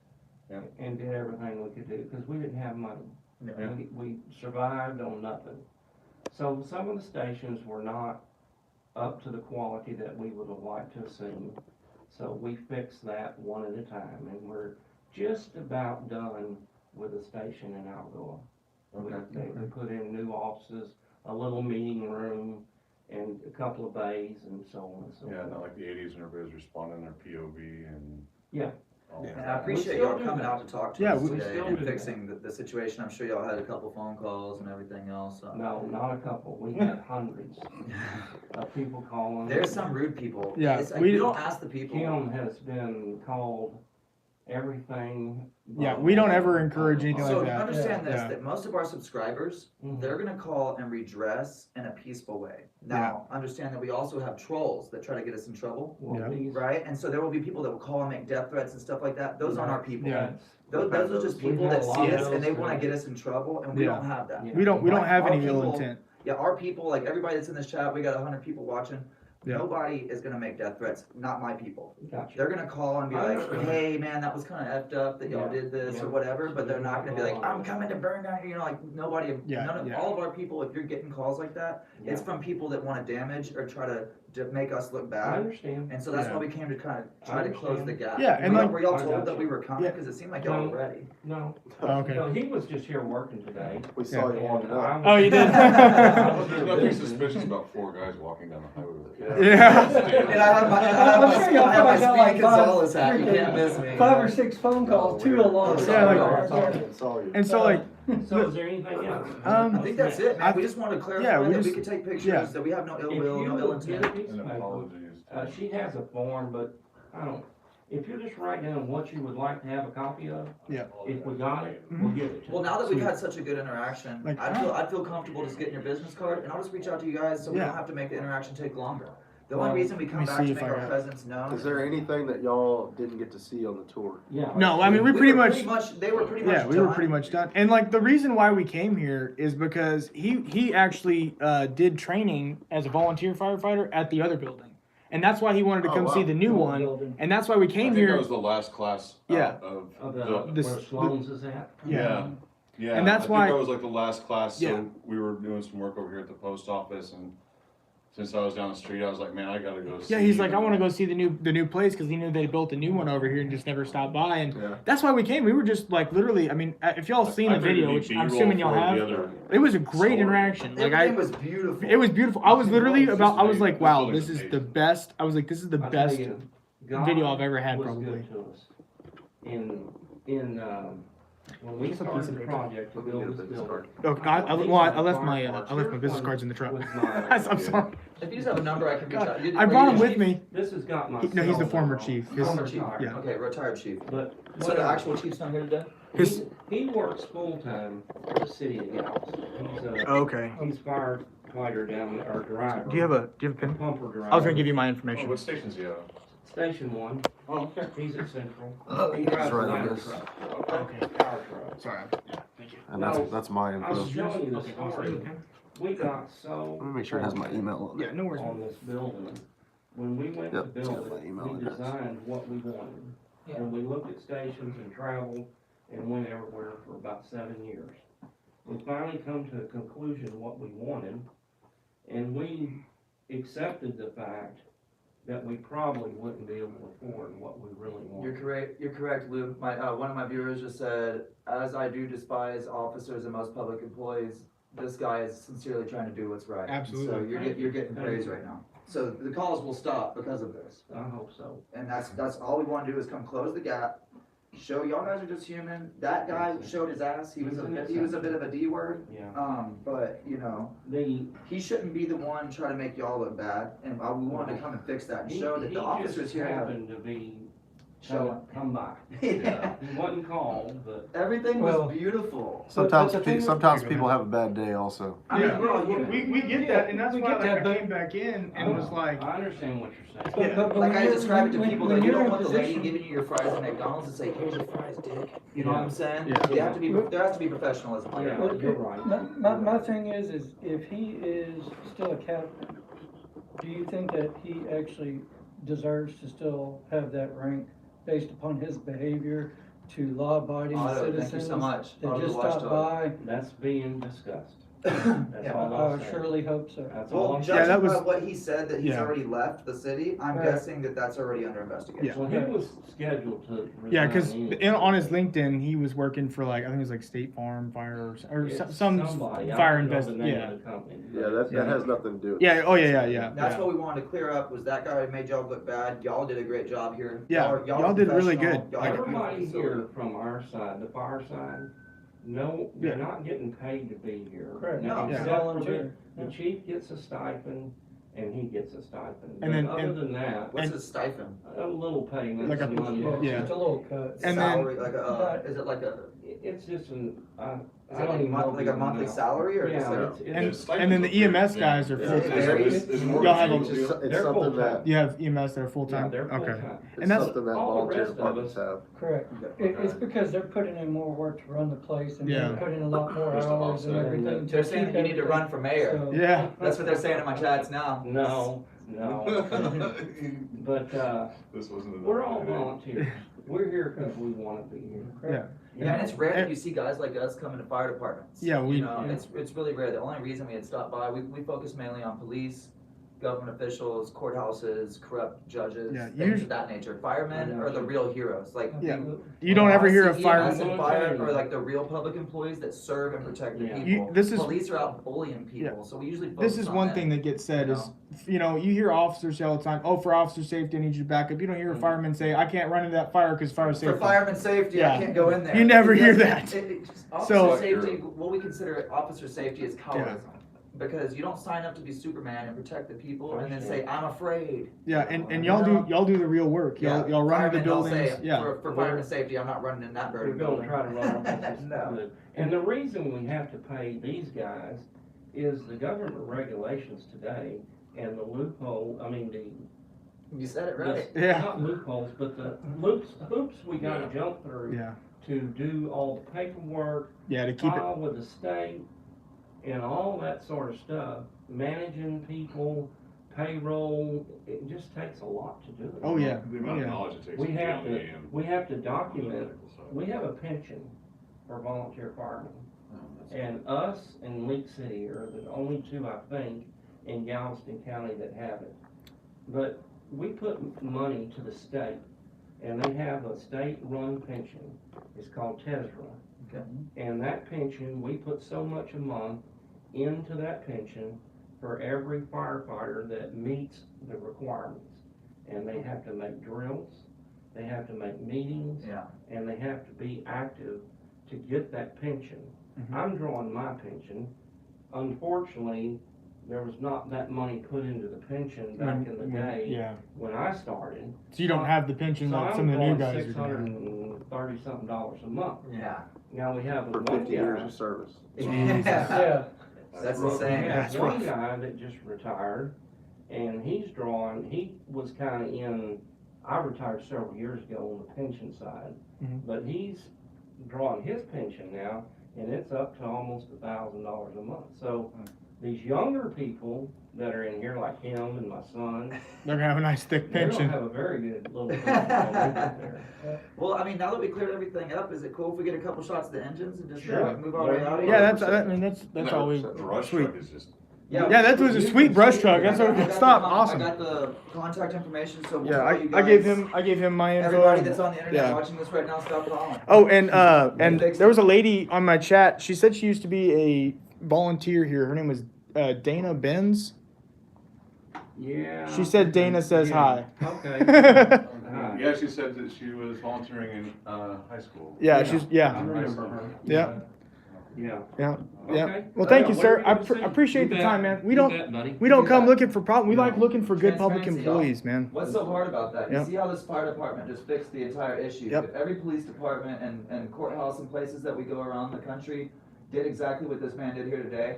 Yeah. and did everything we could do, because we didn't have money. Yeah. We survived on nothing. So some of the stations were not up to the quality that we would have liked to have seen. So we fixed that one at a time, and we're just about done with the station in Algoa. They put in new offices, a little meeting room, and a couple of bays and so on and so Yeah, forth. not like the 80s when everybody was responding their POV and. Yeah. all And that. I appreciate still y'all do coming that. out to talk to Yeah, us we today still and do that. fixing the situation. I'm sure y'all had a couple phone calls and everything else. No, not a couple, we had hundreds of people calling. There's some rude people. Yeah, It's like, we- you don't ask the people. Kim has been called everything. Yeah, but- we don't ever encourage anything So like that. understand this, Yeah. that most of our subscribers, Mhm. they're gonna call and redress in a peaceful way. Now, understand that we also have trolls that try to get us in trouble, Well, Yeah. these- right? And so there will be people that will call and make death threats and stuff like that. Those aren't our people. Yeah. that's- Those are just We people have that a lot see of us and they those wanna too. get us in trouble, and we Yeah. don't have that. Yeah. We don't have Our any ill people- intent. Yeah, our people, like everybody that's in this chat, we got 100 people watching. Yeah. Nobody is gonna make death threats, not my people. Gotcha. They're gonna call and be I like, understand. hey, man, that was kinda effed up that y'all Yeah, did this yeah. or whatever, but they're not gonna be like, I'm coming to burn down, you know, like, nobody, Yeah, none of, yeah. all of our people, if you're getting calls like that, it's Yeah. from people that wanna damage or try to make us look I bad. understand. And so that's Yeah. why we came to kind of try I to close the understand. gap. Yeah, and like- Were y'all I told got that you. we were coming? Yeah. Cause it seemed like y'all No. were ready. No, Oh, okay. no, he was just here working today. We saw you walking up. Oh, you did? There's nothing suspicious about 4 guys walking down the highway with a Yeah. And I have my I'm sure y'all probably got like Speedy Gonzalez hat, you can't miss me. 5 or 6 phone calls, 2 along. Yeah, like- I saw you. And so like, So is there anything else? I think that's it, man. We just wanted to clarify we that we just- could take yeah. pictures, that we have no ill If will, you no ill would get a intent. piece of And paper, apologies. she has a form, but I don't, if you just write down what you would like to have a copy of, Yeah. if we got it, we'll give it to you. Well, now that we've had such a good interaction, Like- I'd feel comfortable just getting your business card, and I'll just reach out to you guys, so we Yeah. don't have to make the interaction take longer. The only Well, reason we come me back see to if make I our got- presence known. Is there anything that y'all didn't get to see on the tour? Yeah. no, I mean, we pretty were much, they were pretty much yeah, we were done. pretty much done. And like the reason why we came here is because he actually did training as a volunteer firefighter at the other building. And that's why he wanted to Oh, come wow. see the new Old one. building. And that's why we I came think here. that was the last class Yeah. out of Of the, This- where Sloan's is at? yeah. Yeah, And that's I why- think that was like the last class, Yeah. so we were doing some work over here at the post office, and since I was down the street, I was like, man, I gotta go see. Yeah, he's like, I them. want to go see the new place because he knew they built a new one over here and just never stopped by. And Yeah. that's why we came. We were just like literally. I mean, if y'all seen I the figured video, it'd which be I'm B-roll assuming y'all for the have, other it was a great story. interaction. Like Everything was beautiful. it was beautiful. I was literally It's about. just I was amazing. like, This wow, building's this is the amazing. best. I was like, this is the I'll tell best you, God video I've ever had, was probably. good to us. When we It's a piece started of the paper. project to build this building. Okay, I left my business cards in the truck. Was my I'm sorry. If you just have a number, I can reach out. I brought him with me. This has got my. No, he's the cell former phone. chief. I'm Former chief. retired. Yeah. Okay, retired chief. But. So the whatever. actual chief's not here today? His- He works full-time for the city of Galveston. Okay. He's firefighter down there, or driver. Do you have a pen? Pumper driver. I was gonna give you my Oh, information. what station's he at? Station 1, Oh, okay. he's at Central. Oh, He drives a right, ladder yes. truck, Okay. power truck. Sorry. Thank you. And No, that's my I was info. showing you the story. We got so. Let me make sure it has my email on Yeah, it. no worries. On this building. When we went to Yep, it's build got my it, email we address. designed what we wanted. Yeah. And we looked at stations and traveled and went everywhere for about 7 years. We finally come to a conclusion what we wanted, and we accepted the fact that we probably wouldn't be able to afford what we really You're wanted. correct, Luke. One of my viewers just said, as I do despise officers and most public employees, this guy is sincerely trying to do what's right. Absolutely. So you're getting praise right now. So the calls will stop because of this. I hope so. And that's all we wanna do is come close the gap. Show y'all guys are just human. That guy showed his ass. He was a bit of a D word. Yeah. But you know, The, he shouldn't be the one trying to make y'all look bad. And we wanted to come and fix that and he, show that he the officers just here have happened to be, show. come by. Yeah. He wasn't called, but Everything was Well, beautiful. Sometimes, But the thing is- sometimes people have a bad day also. I mean, Yeah, we're all human. we get that, and that's We why get like, that, I but- came back in and was like, I understand what you're saying. But- but Like when I you're- describe it to when- people, when that you you're don't in want the lady position- giving you your fries at McDonald's and say, here's your fries, dick. You know what I'm saying? Yeah. You have to be, there has to be professionalism. on Yeah. that. You're right. My thing is if he is still a captain, do you think that he actually deserves to still have that rank based upon his behavior to law-abiding Otto, citizens? thank you so much. That Otto just the stopped watchdog. by? That's being discussed. Yeah. That's all I'm I saying. surely hope so. That's all Well, I'm judging saying. that was- by what he said, that he's Yeah. already left the city, I'm Right. guessing that that's already under investigation. Yeah. Well, he was scheduled to resign. yeah, because anyway. on his LinkedIn he was working for like I think it was like State Farm Fire or It's some somebody. I fire don't know invest. the name Yeah, of the company. Yeah, that Yeah. has nothing to do with it. yeah. Oh yeah. That's what we wanted to clear up, was that guy made y'all look bad. Y'all did a great job here. Yeah, Y'all y'all are did really professional. good. Y'all Like, have a beautiful Everybody facility. here from our side, the fire side, no, they're not getting paid to be here. Correct. Now, No. except Yeah. for Volunteer. The chief gets a stipend and he gets a stipend. And then- But other than that, What's and- his stipend? a little payment, Like a- some money. yeah. Just a little cut. And then- Salary, like a, is it like a, It's just an, is I it don't like even know. like a monthly the amount. salary or just Yeah, like? And then the EMS guys are Yeah. full It time. varies. It's more Y'all have of a- a deal. It's They're something full-time. that, You have EMS that are full Yeah, time. they're Okay. full-time. And it's that's- something that all the volunteer rest of departments us- have. Correct. It's because they're putting in more work to run the place and Yeah. they're putting in a lot more Just to hours and offset. everything. They're saying keep you need to everything. run for mayor. So- Yeah. That's what they're saying in my chats now. No, No. But, This wasn't. we're all volunteers. We're here because we wanna be here. Yeah. Yeah, and it's rare that you see guys like us come into fire departments. Yeah, we- You know, Yeah. it's really rare. The only reason we had stopped by, we focus mainly on police, government officials, courthouses, corrupt judges, Yeah, things usually- of that nature. Firemen are the real heroes, like. Yeah. You don't ever hear of EMS fire. and fire are like the real public employees that serve and protect the Yeah. people. This is- Police are out bullying people, so we usually focus This is on one them. thing that gets said you is, you know, you hear officers say all the time, oh, for officer safety, I need you to back up. You don't hear a fireman say, I can't run into that fire because fire For safety. fireman safety, Yeah. I can't go in there. You never hear Yes, that. Officer So- safety, what we consider officer safety is cowardice. Because you don't sign up to be Superman and protect the people and then say, I'm afraid. Yeah, and y'all do the real work. Y'all run into Firemen don't buildings. say, Yeah. For fireman safety, I'm not running in that We're burning gonna building. try to run our business No. good. And the reason we have to pay these guys is the government regulations today and the loophole, I mean, You said it the, right. Yeah. not loopholes, but the hoops we gotta jump through Yeah. to do all the paperwork, Yeah, to keep it. file with the state, and all that sort of stuff. Managing people, payroll, it just takes a lot to do it. Oh, yeah. The amount of Yeah. knowledge it takes We to be have on to, the, we have to document, medical side. we have a pension for volunteer firemen. Oh, that's- And us and Leak City are the only two, I think, in Galveston County that have it. But we put money to the state, and they have a state-run pension. It's called TESRA. Okay. And that pension, we put so much a month into that pension for every firefighter that meets the requirements. And they have to make drills, they have to make meetings, Yeah. and they have to be active to get that pension. Mhm. I'm drawing my pension. Unfortunately, there was not that money put into the pension back in the day Yeah. when I started. So you don't have the pension So like I'm some of the new drawing guys are doing. $630-something a month. Yeah. Now we have For one 50 years guy, of service. Yeah. Yeah, That's we insane. have That's one rough. guy that just retired, and he's drawing, he was kinda in, I retired several years ago on the pension side, Mhm. but he's drawing his pension now, and it's up to almost $1,000 a month. So these younger people that are in here, like him and my son, They're gonna have a nice thick they don't pension. have a very good little pension there. Well, I mean, now that we cleared everything up, is it cool if we get a couple shots of the engines and just Sure. move our way out of here? Yeah, I mean, that's all we. The brush Sweet. truck is just, Yeah, that was a sweet brush truck. That's what we got. Stop. Awesome. I got the contact information, so we'll Yeah, call you I guys. gave him my info. Everybody that's on the internet Yeah. watching this right now, stop calling. Oh, and fixed there was a lady on my chat. She said she used to be a volunteer here. Her name was Dana Benz. Yeah. She said Dana says yeah. hi. Okay. Hi. yeah, she said that she was volunteering in, high school. Yeah, Yeah. she's I yeah. remember her. Yeah. Yeah. Yeah. Okay. Well, thank you, What sir. were you gonna say? Appreciate You the bet. time, man. We You don't bet, buddy. we don't You come bet. looking for problems. We No. like looking for good public Transparency, y'all. employees, man. What's so hard about that? You Yeah. see how this fire department just fixed the entire issue? Yep. If every police department and courthouse and places that we go around the country did exactly what this man did here today,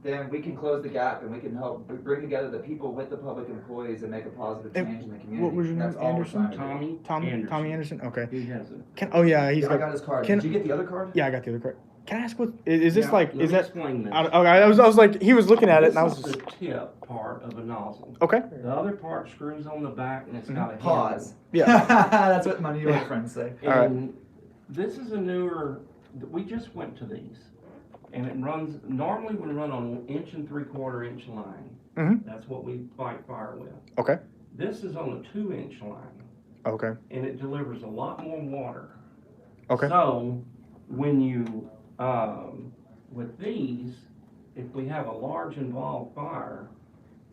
then we can close the gap and we can help bring together the people with the public employees and make a positive And change in the community. what was your name? That's all we're Anderson? trying to do. Tommy Anderson. Okay. He has it. Oh yeah, he's Yeah, I got. got his card. can- Did you get the other card? Yeah, I got the other card. Can I ask what is this Now, like? let Is me that? explain this. Okay, I was like he was looking at it and I was This just is the tip part of a nozzle. okay. The other part screws on the back and it's got a handle. Pause. Yeah. That's what my New York friends say. All right. And this is a newer, we just went to these. And it runs, normally we run on an 1 3/4 inch line. Mhm. That's what we fight fire with. Okay. This is on a 2 inch line Okay. and it delivers a lot more water. Okay. So when you, with these, if we have a large involved fire,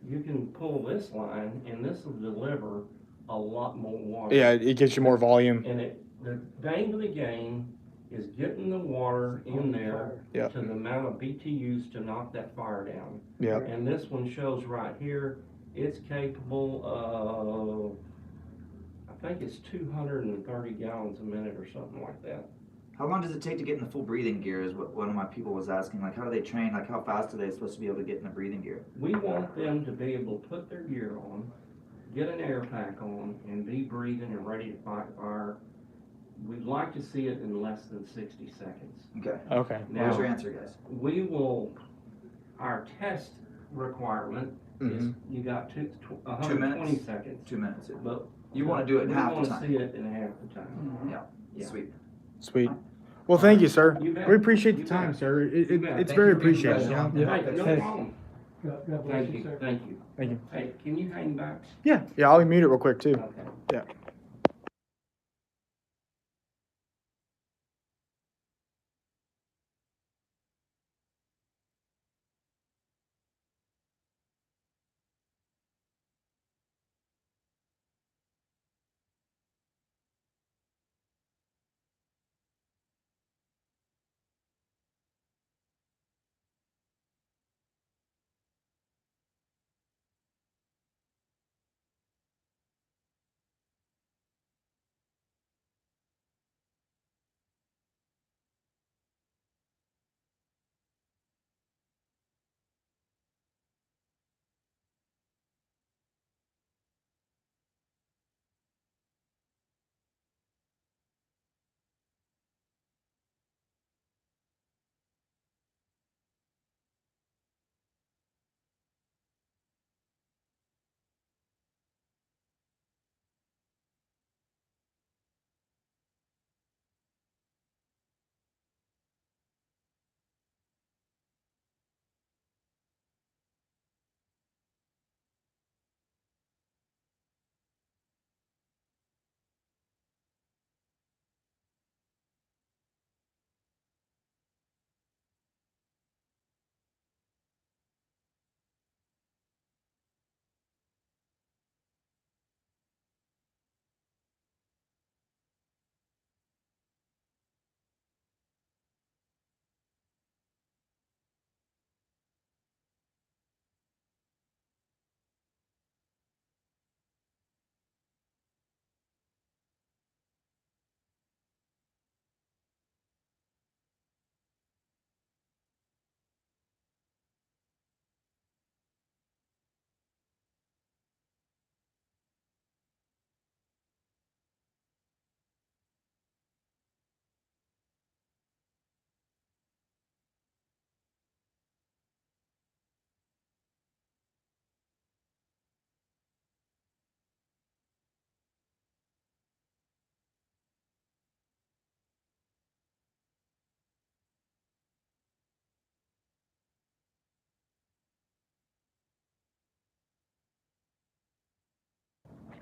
you can pull this line and this will deliver a lot more water. Yeah, it gives you more volume. And the name of the game is getting the water in there Yep. to the amount of BTUs to knock that fire down. Yeah. And this one shows right here, it's capable of, I think it's 230 gallons a minute or something like that. How long does it take to get in the full breathing gear is what one of my people was asking. Like, how do they train? Like, how fast are they supposed to be able to get in the breathing gear? We want them to be able to put their gear on, get an air pack on, and be breathing and ready to fight fire. We'd like to see it in less than 60 seconds. Okay. Okay. There's Now, your answer, guys. we will, our test requirement Mhm. You got 2 120 minutes? seconds. 2 minutes. But You want to do it in half the We want to time. see it in half the time. Yeah. Yeah. Sweet. Sweet. Well, thank you, sir. You bet. We appreciate the You time, bet. sir. You bet. It's Thank very you for being you guys appreciated. You know? on. Yeah. Hey, no Hey. problem. God bless Thank you, you, sir. thank you. Thank you. Hey, can you hang back? Yeah, I'll mute it real quick too. Okay. Yeah.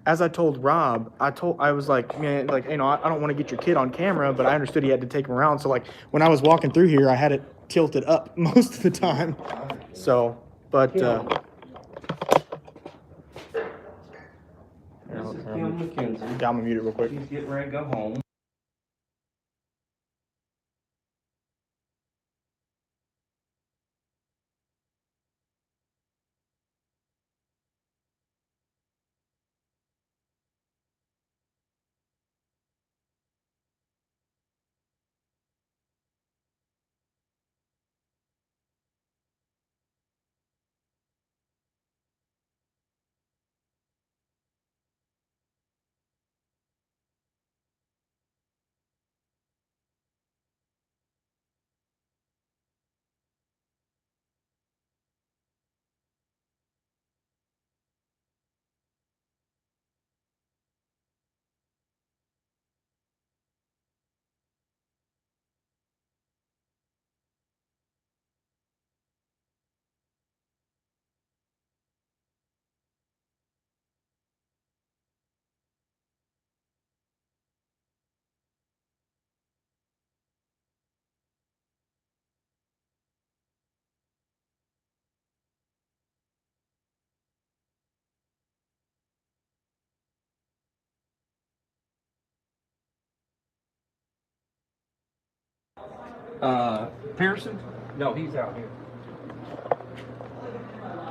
As I told Rob, I was like, man, like, you know, I don't want to get your kid on camera, but I understood he had to take him around. So like when I was walking through here, I had it tilted up most of the time. So, but This is Kim McKenzie. I'm gonna mute it real quick. She's getting ready to go home. Pearson? No, he's out here.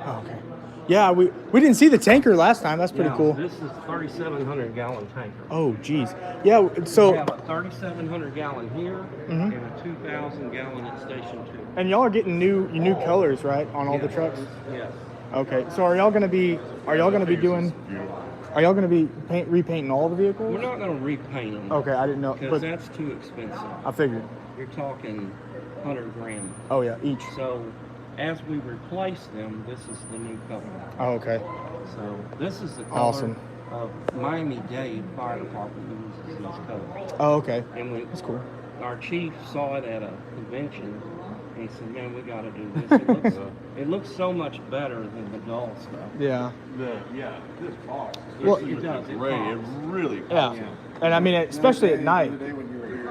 Oh, okay. Yeah, we didn't see the tanker last time. That's pretty Now, cool. This is 3,700 gallon tanker. Oh, geez. Yeah. So. We have a 3,700 gallon here Mhm. and a 2,000 gallon at Station 2. And y'all are getting new colors, right, on all the Yes. trucks? Yes. Okay. So are y'all gonna be doing? Are y'all gonna be repainting all the vehicles? We're not going to repaint them. Okay, I didn't know, Because but that's too expensive. I figured. You're talking 100 grand. Oh yeah, each. So as we replace them, this is the new color. Oh, okay. So this is the color Awesome. of Miami-Dade Fire Department uses these colors. Oh, okay. And we, That's cool. our chief saw it at a convention, and he said, "Man, we got to do this. It looks so much better than the dull stuff." Yeah. This box. Well, it does. It Ray, it pops. really Yeah. Yeah. And I mean, especially at night. Today when you were here,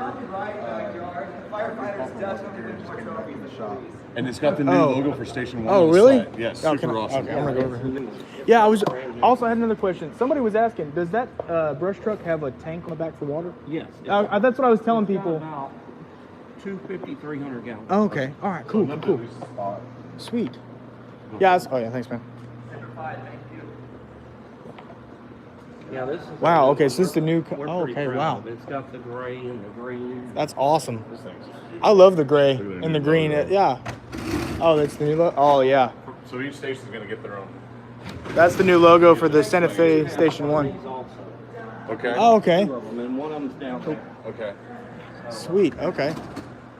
Firefighters definitely win more trophies the shop. And it's got the new Oh. logo for Station 1. Oh, on the really? side. Yeah, Oh, super can I- awesome. Okay, I'm gonna go over here. Yeah, I was also had another question. Somebody was asking, does that brush truck have a tank on the back for water? Yes. That's what I was telling It's got people. about 250, 300 gallons. Oh, okay. All right. Cool. Enough Cool. to lose the spot. Sweet. Yeah. Oh, yeah. Thanks, man. Yeah, this is Wow. Okay. So this is the new. We're Oh, pretty okay. proud Wow. of it. It's got the gray and the green. That's awesome. This thing's. I love the gray Look at the and the new green. logo. Yeah. Oh, that's the new logo. Oh, yeah. So each station's going to get their own. That's the new logo for the Santa Fe Station 1. These also. Okay. Oh, okay. Two of them, and one of them's down there. Okay. Sweet. Okay.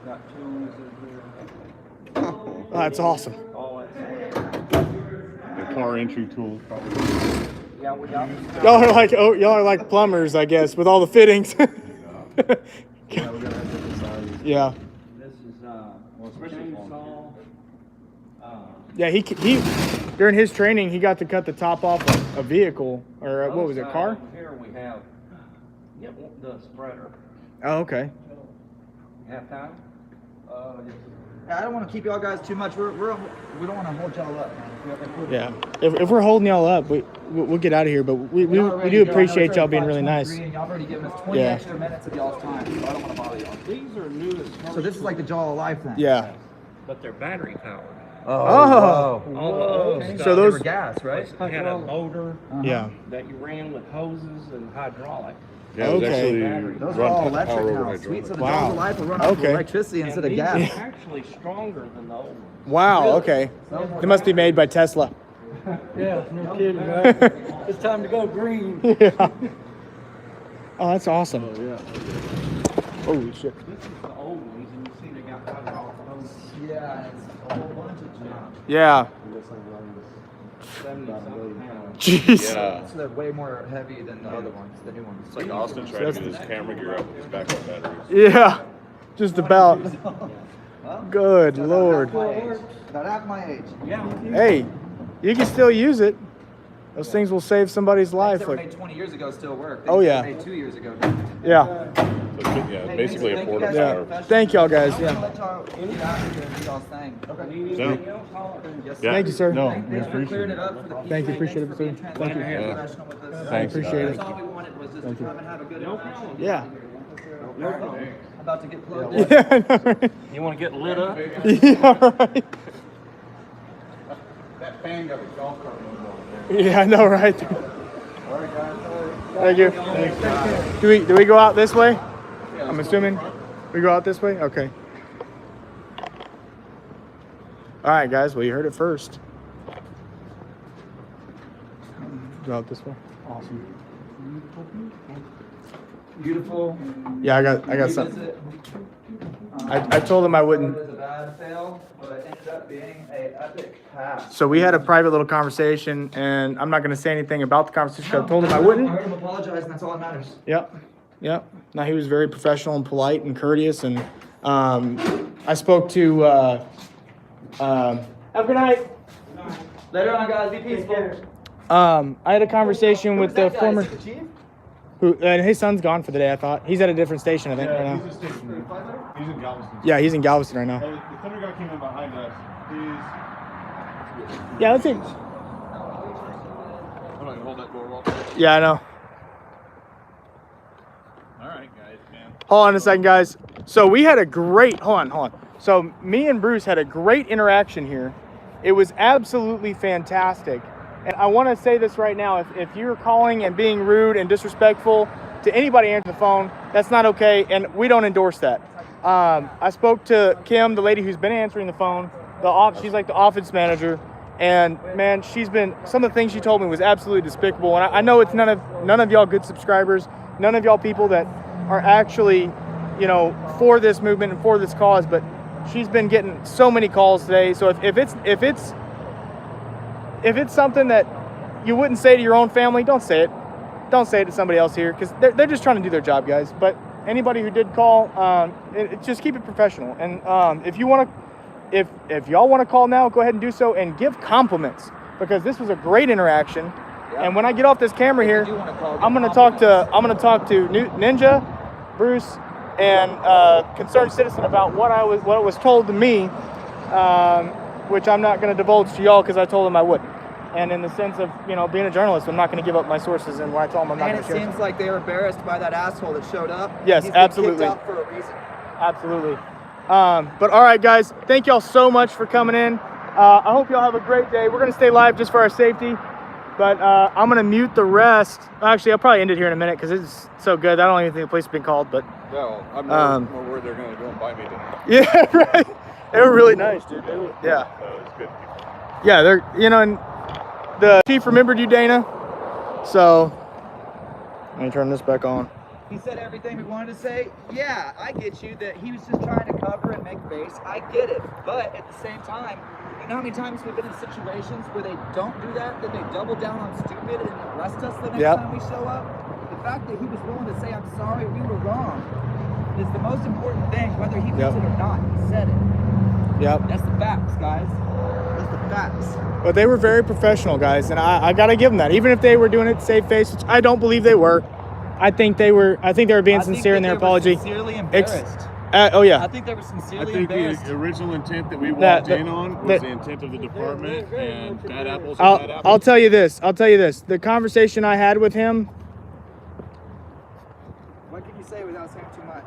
Got tools in here. Oh, that's awesome. All that. The car entry tools, probably. Yeah, we got. Y'all are like plumbers, I guess, with all the fittings. Yeah, we're going to have different sizes. Yeah. This is especially chainsaw. Yeah, he during his training he got to cut the top off a vehicle or what was it, car? Here we have the spreader. Oh, okay. Have time? I don't want to keep y'all guys too much. We don't want to hold y'all up, man. Yeah. If we're holding y'all up, we'll get out of here. But we do appreciate y'all being really nice. And y'all have already given us 20 Yeah. extra minutes of y'all's time, so I don't want to bother y'all. These are new as So this is like the jaw of life then? Yeah. but they're battery powered. Oh. All the old Okay. stuff So those- They were gas, right? had a motor Yeah. that you ran with hoses and hydraulic. Yeah, it was Okay. actually Those are run all power electric over now. hydraulic. Sweet. So the Wow. jaws of life will run off of Okay. electricity instead of And gas. these are actually stronger than the old ones. Wow. Okay. They must be made by Tesla. Yeah, no kidding, right? It's time to go green. Yeah. Oh, that's awesome. Yeah. Holy shit. This is the old ones, and you see they got hydraulic hoses. Yeah, it's a whole bunch of junk. Yeah. 70-something pounds. Jeez. Yeah. So they're way more heavy than the other ones, the new ones. It's like Austin tried to get his camera gear up with his backup batteries. Yeah. Just about. Well, Good about Lord. half my age. About half my age. Yeah. Hey, you can still use it. Those things will save somebody's Things life. that were Like, made 20 years ago still work. Oh, Things yeah. that were made 2 years ago. yeah. So, yeah, basically a thank you portable guys Yeah. for power. Thank y'all guys. I'm gonna Yeah. let y'all get out of here and do y'all's thing. Okay. Need No. anything else, holler. Yes, Yeah. Thank you, sir. No, Thanks we for appreciate clearing it. it up for the people. Thank you, appreciate it, Thanks for being sir. transparent Thank and you. professional with us. Thanks, appreciate guys. it. That's all we wanted was just to come and have a good No interaction. problem. Yeah. No problem. About to get plugged Yeah. I know, right? You want to get lit up? Yeah. Right. That fan got a golf cart motor on there. Yeah. I know, right? All right, guys. Thank you. Do we go out this way? I'm assuming we go out this way. Okay. All right, guys. Well, you heard it first. Go out this way. Awesome. Beautiful. Yeah, I got something. Revisit. I told him I wouldn't. It was a bad fail, but it ended up being a epic pass. So we had a private little conversation, and I'm not going to say anything about the conversation. 'Cause I told him I wouldn't. I heard him apologize, and that's all that matters. Yep. Yep. Now he was very professional and polite and courteous, and I spoke to. Have a good night. Later on, guys. Be peaceful. I had a conversation with the Who's that guy? former. Is it the chief? Who? And his son's gone for the day. I thought he's at a different station. I think right Yeah, now. he's a station. He's in Galveston. Yeah, he's in Galveston right now. The thunder guy came in behind us. He's. Yeah, let's see. I'm not gonna hold that door well. Yeah, I know. All right, guys, man. Hold on a second, guys. So we had a great, hold on. So me and Bruce had a great interaction here. It was absolutely fantastic. And I want to say this right now. If you're calling and being rude and disrespectful to anybody answering the phone, that's not okay. And we don't endorse that. I spoke to Kim, the lady who's been answering the phone. She's like the office manager. And man, some of the things she told me was absolutely despicable. And I know it's none of y'all good subscribers, none of y'all people that are actually, for this movement and for this cause, but she's been getting so many calls today. So if it's something that you wouldn't say to your own family, don't say it. Don't say it to somebody else here, because they're just trying to do their job, guys. But anybody who did call, just keep it professional. And if you want to, if y'all want to call now, go ahead and do so, and give compliments, because this was a great interaction. Yeah. And when I get off this camera here, I'm gonna talk to Ninja, Bruce, and Concerned Citizen about what was told to me, which I'm not gonna divulge to y'all because I told them I wouldn't. And in the sense of, you know, being a journalist, I'm not going to give up my sources, and when I told them I'm not going to share. And it seems like they were embarrassed by that asshole that showed up. Yes, He's absolutely. been kicked out for a reason. Absolutely. But all right, guys, thank y'all so much for coming in. I hope y'all have a great day. We're going to stay live just for our safety, but I'm going to mute the rest. Actually, I'll probably end it here in a minute because it's so good. I don't even think the place has been called, but. No, I'm more worried they're going to go and buy me dinner. Yeah, right. They were really nice, dude. Yeah. It's good. Yeah, they're, you know, and the chief remembered you, Dana. So, let me turn this back on. He said everything we wanted to say. Yeah, I get you that he was just trying to cover and make face. I get it. But at the same time, you know how many times we've been in situations where they don't do that, that they double down on stupid and arrest us the next time we show up? The fact that he was willing to say, I'm sorry, we were wrong, is the most important thing, whether he means it or not. He said it. Yep. That's the facts, guys. That's the facts. But they were very professional, guys, and I gotta give them that. Even if they were doing it to save face, which I don't believe they were. I think they were being sincere in their apology. Sincerely embarrassed. Oh yeah. I think they were sincerely I think embarrassed. the original intent that we walked in on was the intent of the department, and bad apples are bad apples. I'll tell you this. The conversation I had with him. What can you say without saying too much?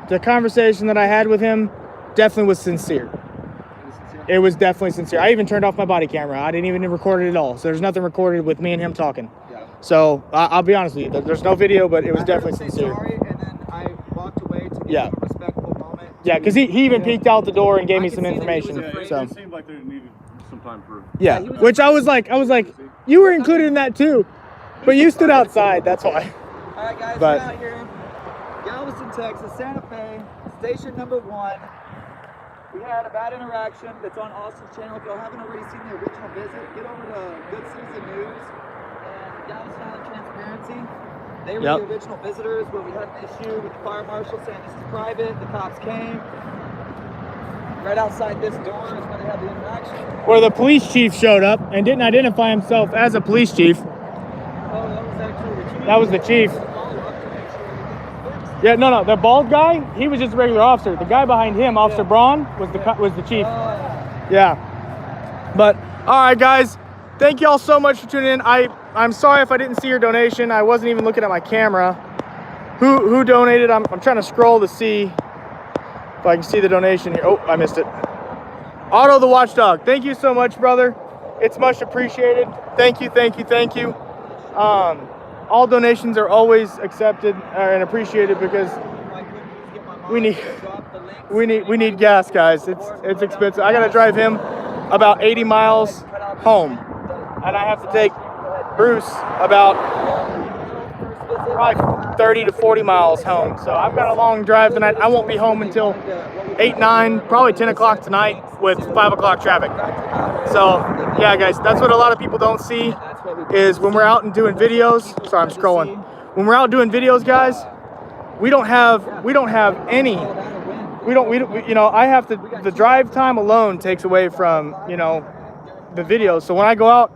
The conversation that I had with him definitely was sincere. It was definitely sincere. I even turned off my body camera. I didn't even record it at all. So there's nothing recorded with me and him talking. Yeah. So I'll be honest with you. There's no video, but it was definitely sincere. Sorry, and then I walked away to give him a respectful moment. Yeah, because he even peeked out the door and gave me some information. So it seemed like they needed some time for. Yeah, which I was like, you were included in that too, but you stood outside. That's why. All right, guys, we're out here, Galveston, Texas, Santa Fe, station number 1. We had a bad interaction that's on Austin's channel. If y'all haven't already seen the original visit, get over to Good Citizen News and Galveston Island Transparency. They were the original visitors where we had an issue with the fire marshal saying this is private. The cops came. Right outside this door is where they had the interaction. Where the police chief showed up and didn't identify himself as a police chief. Oh, that was actually the chief. That was the chief. Yeah, no, the bald guy, he was just a regular officer. The guy behind him, Officer Braun, was the chief. Yeah. But all right, guys, thank y'all so much for tuning in. I'm sorry if I didn't see your donation. I wasn't even looking at my camera. Who donated? I'm trying to scroll to see if I can see the donation here. Oh, I missed it. Otto the Watchdog, thank you so much, brother. It's much appreciated. Thank you. All donations are always accepted and appreciated because we need gas, guys. It's expensive. I gotta drive him about 80 miles home, and I have to take Bruce about probably 30 to 40 miles home. So I've got a long drive tonight. I won't be home until 8, 9, probably 10 o'clock tonight with 5 o'clock traffic. So yeah, guys, that's what a lot of people don't see is when we're out and doing videos. Sorry, I'm scrolling. When we're out doing videos, guys, we don't have any. I have to. The drive time alone takes away from the videos. So when I go out,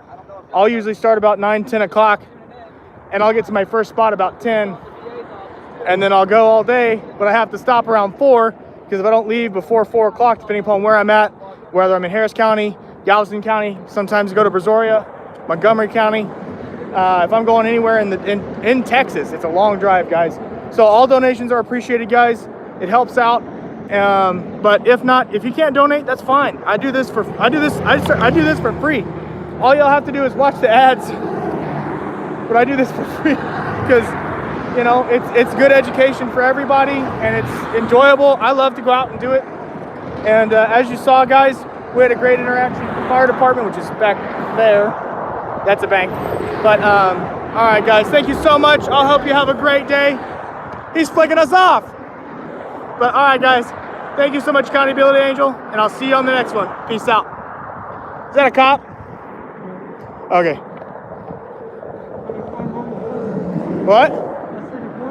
I'll usually start about 9, 10 o'clock, and I'll get to my first spot about 10, and then I'll go all day. But I have to stop around 4 because if I don't leave before 4 o'clock, depending upon where I'm at, whether I'm in Harris County, Galveston County, sometimes go to Brazoria, Montgomery County. If I'm going anywhere in Texas, it's a long drive, guys. So all donations are appreciated, guys. It helps out. But if not, if you can't donate, that's fine. I do this for free. All y'all have to do is watch the ads. But I do this for free because it's good education for everybody and it's enjoyable. I love to go out and do it. And as you saw, guys, we had a great interaction with the fire department, which is back there. That's a bank. But all right, guys, thank you so much. I'll hope you have a great day. He's flicking us off. But all right, guys, Thank you so much, Accountability Angel, and I'll see you on the next one. Peace out. Is that a cop? Okay. What?